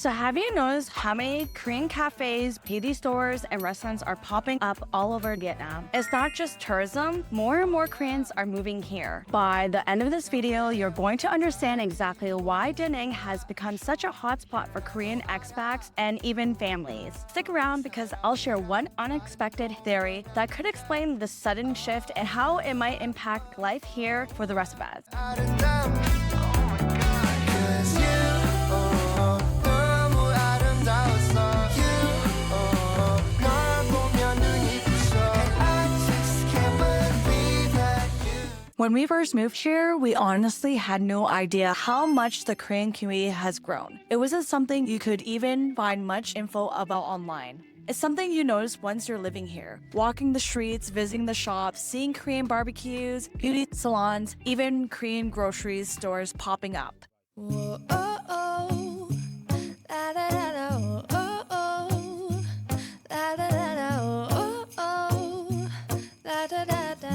So have you noticed how many Korean cafes, beauty stores, and restaurants are popping up all over Vietnam? It's not just tourism, more and more Koreans are moving here. By the end of this video, you're going to understand exactly why Danang has become such a hotspot for Korean expats and even families. Stick around because I'll share one unexpected theory that could explain the sudden shift and how it might impact life here for the rest of us. When we first moved here, we honestly had no idea how much the Korean community has grown. It wasn't something you could even find much info about online. It's something you notice once you're living here. Walking the streets, visiting the shops, seeing Korean barbecues, beauty salons, even Korean grocery stores popping up. Whoa, oh, oh. La, da, da, da, oh, oh. La, da, da, da, oh, oh. La, da, da, da.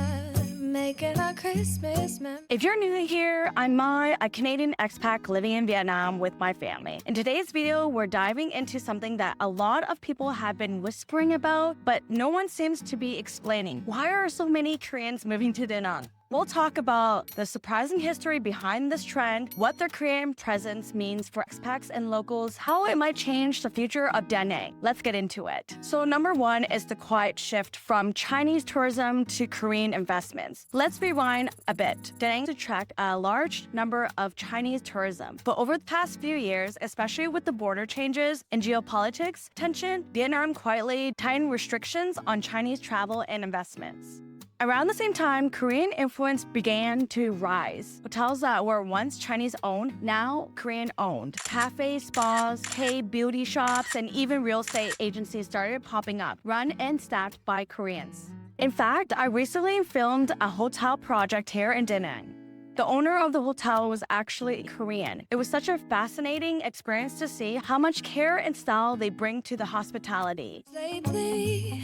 If you're new here, I'm Mai, a Canadian expat living in Vietnam with my family. In today's video, we're diving into something that a lot of people have been whispering about, but no one seems to be explaining. Why are so many Koreans moving to Danang? We'll talk about the surprising history behind this trend, what the Korean presence means for expats and locals, how it might change the future of Danang. Let's get into it. So number one is the quiet shift from Chinese tourism to Korean investments. Let's rewind a bit. Danang attracts a large number of Chinese tourism, but over the past few years, especially with the border changes and geopolitics tension, Vietnam quietly tightened restrictions on Chinese travel and investments. Around the same time, Korean influence began to rise. Hotels that were once Chinese-owned, now Korean-owned. Cafes, spas, K-beauty shops, and even real estate agencies started popping up, run and staffed by Koreans. In fact, I recently filmed a hotel project here in Danang. The owner of the hotel was actually Korean. It was such a fascinating experience to see how much care and style they bring to the hospitality. Lately,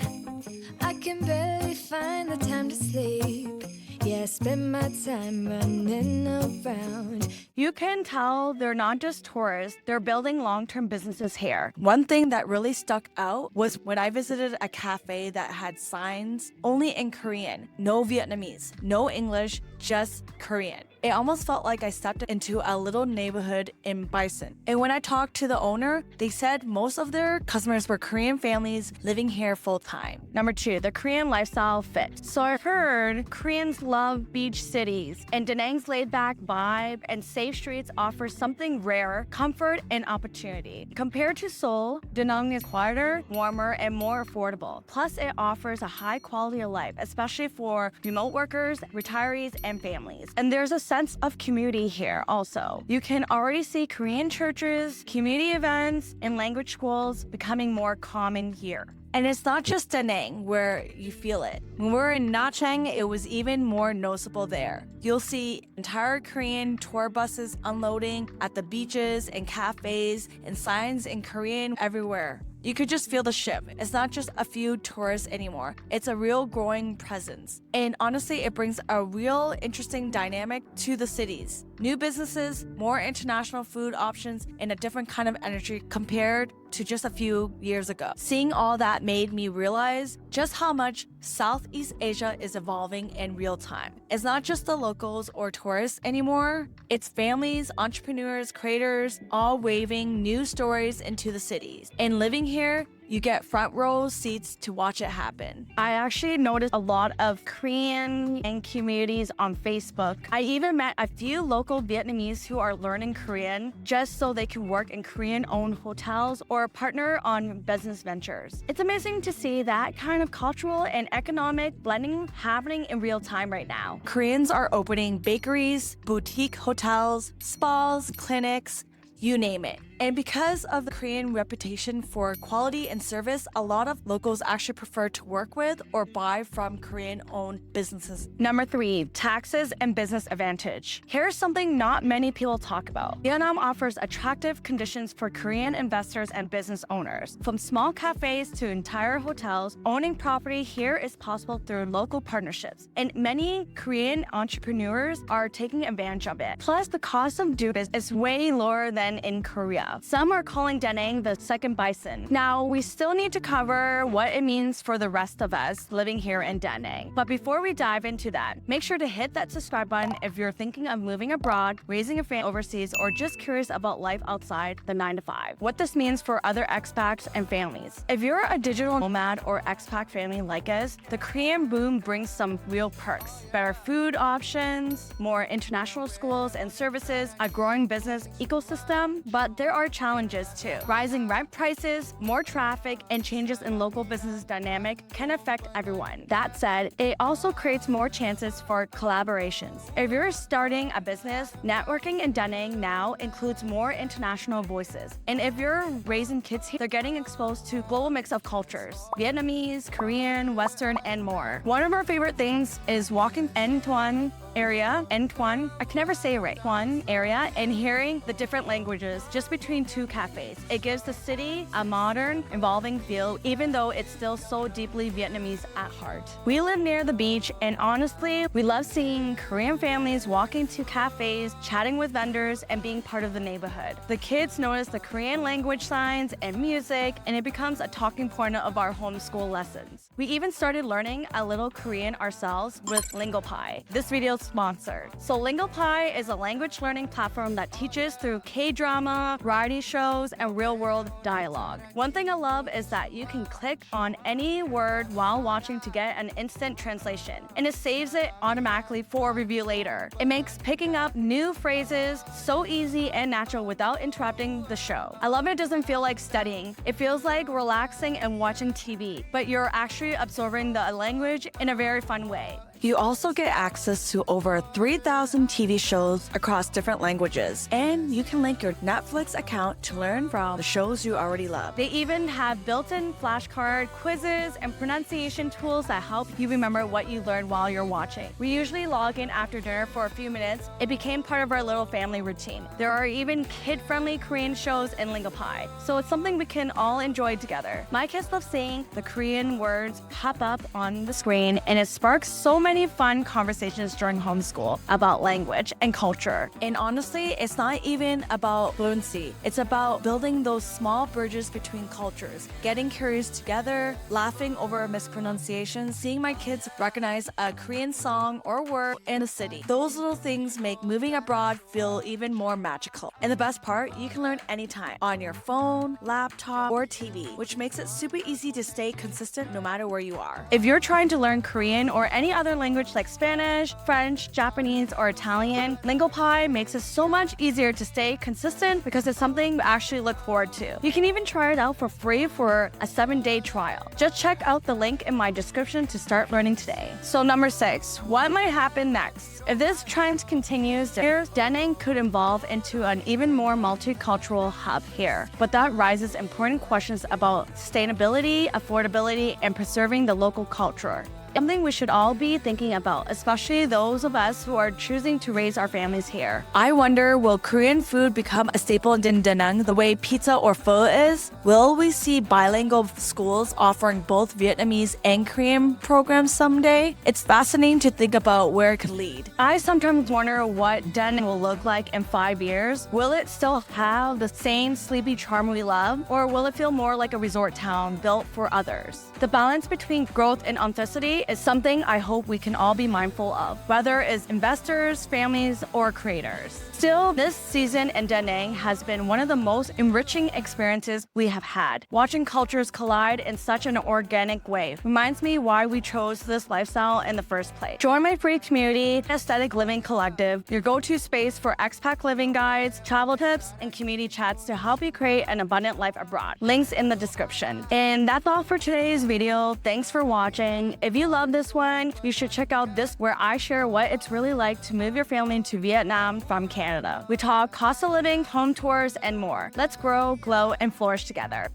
I can barely find the time to sleep. Yeah, I spend my time running around. You can tell they're not just tourists, they're building long-term businesses here. One thing that really stuck out was when I visited a cafe that had signs only in Korean, no Vietnamese, no English, just Korean. It almost felt like I stepped into a little neighborhood in Bison. And when I talked to the owner, they said most of their customers were Korean families living here full-time. Number two, the Korean lifestyle fit. So I've heard Koreans love beach cities, and Danang's laid-back vibe and safe streets offer something rare, comfort and opportunity. Compared to Seoul, Danang is quieter, warmer, and more affordable. Plus, it offers a high quality of life, especially for remote workers, retirees, and families. And there's a sense of community here also. You can already see Korean churches, community events, and language schools becoming more common here. And it's not just Danang where you feel it. When we're in Nha Trang, it was even more noticeable there. You'll see entire Korean tour buses unloading at the beaches and cafes and signs in Korean everywhere. You could just feel the shift. It's not just a few tourists anymore. It's a real growing presence. And honestly, it brings a real interesting dynamic to the cities. New businesses, more international food options, and a different kind of energy compared to just a few years ago. Seeing all that made me realize just how much Southeast Asia is evolving in real time. It's not just the locals or tourists anymore. It's families, entrepreneurs, creators, all waving new stories into the cities. And living here, you get front row seats to watch it happen. I actually noticed a lot of Korean and communities on Facebook. I even met a few local Vietnamese who are learning Korean just so they can work in Korean-owned hotels or partner on business ventures. It's amazing to see that kind of cultural and economic blending happening in real time right now. Koreans are opening bakeries, boutique hotels, spas, clinics, you name it. And because of the Korean reputation for quality and service, a lot of locals actually prefer to work with or buy from Korean-owned businesses. Number three, taxes and business advantage. Here's something not many people talk about. Vietnam offers attractive conditions for Korean investors and business owners. From small cafes to entire hotels, owning property here is possible through local partnerships. And many Korean entrepreneurs are taking advantage of it. Plus, the cost of doing business is way lower than in Korea. area. Some are calling Danang the second bison. Now, we still need to cover what it means for the rest of us living here in Danang. But before we dive into that, make sure to hit that subscribe button if you're thinking of moving abroad, raising a family overseas, or just curious about life outside the 9 to 5. What this means for other expats and families. If you're a digital nomad or expat family like us, the Korean boom brings some real perks. Better food options, more international schools and services, a growing business ecosystem, but there are challenges too. Rising rent prices, more traffic, and changes in local business dynamic can affect everyone. That said, it also creates more chances for collaborations. If you're starting a business, networking in Danang now includes more international voices. And if you're raising kids here, they're getting exposed to a global mix of cultures: Vietnamese, Korean, Western, and more. One of our favorite things is walking An Thuan area, An Thuan, I can never say it right, Thuan area, and hearing the different languages just between two cafes. It gives the city a modern, involving feel, even though it's still so deeply Vietnamese at heart. We live near the beach, and honestly, we love seeing Korean families walking to cafes, chatting with vendors, and being part of the neighborhood. The kids notice the Korean language signs and music, and it becomes a talking point of our homeschool lessons. We even started learning a little Korean ourselves with Lingopie. This video is sponsored. So Lingopie is a language learning platform that teaches through K-drama, variety shows, and real-world dialogue. One thing I love is that you can click on any word while watching to get an instant translation, and it saves it automatically for review later. It makes picking up new phrases so easy and natural without interrupting the show. I love it doesn't feel like studying. It feels like relaxing and watching TV, but you're actually absorbing the language in a very fun way. You also get access to over 3,000 TV shows across different languages, and you can link your Netflix account to learn from the shows you already love. They even have built-in flashcard, quizzes, and pronunciation tools that help you remember what you learned while you're watching. We usually log in after dinner for a few minutes. It became part of our little family routine. There are even kid-friendly Korean shows in Lingopie, so it's something we can all enjoy together. My kids love seeing the Korean words pop up on the screen, and it sparks so many fun conversations during homeschool about language and culture. And honestly, it's not even about fluency. It's about building those small bridges between cultures, getting curious together, laughing over mispronunciations, seeing my kids recognize a Korean song or word in a city. Those little things make moving abroad feel even more magical. And the best part, you can learn anytime on your phone, laptop, or TV, which makes it super easy to stay consistent no matter where you are. If you're trying to learn Korean or any other language like Spanish, French, Japanese, or Italian, Lingopie makes it so much easier to stay consistent because it's something we actually look forward to. You can even try it out for free for a 7-day trial. Just check out the link in my description to start learning today. So number 6, what might happen next? If this trend continues, Danang could evolve into an even more multicultural hub here. But that raises important questions about sustainability, affordability, and preserving the local culture. Something we should all be thinking about, especially those of us who are choosing to raise our families here. I wonder, will Korean food become a staple in Danang the way pizza or pho is? Will we see bilingual schools offering both Vietnamese and Korean programs someday? It's fascinating to think about where it could lead. I sometimes wonder what Danang will look like in 5 years. Will it still have the same sleepy charm we love, or will it feel more like a resort town built for others? The balance between growth and authenticity is something I hope we can all be mindful of, whether as investors, families, or creators. Still, this season in Danang has been one of the most enriching experiences we have had. Watching cultures collide in such an organic way reminds me why we chose this lifestyle in the first place. Join my free community, Aesthetic Living Collective, your go-to space for expat living guides, travel tips, and community chats to help you create an abundant life abroad. Links in the description. And that's all for today's video. Thanks for watching. If you love this one, you should check out this where I share what it's really like to move your family to Vietnam from Canada. We talk cost of living, home tours, and more. Let's grow, glow, and flourish together.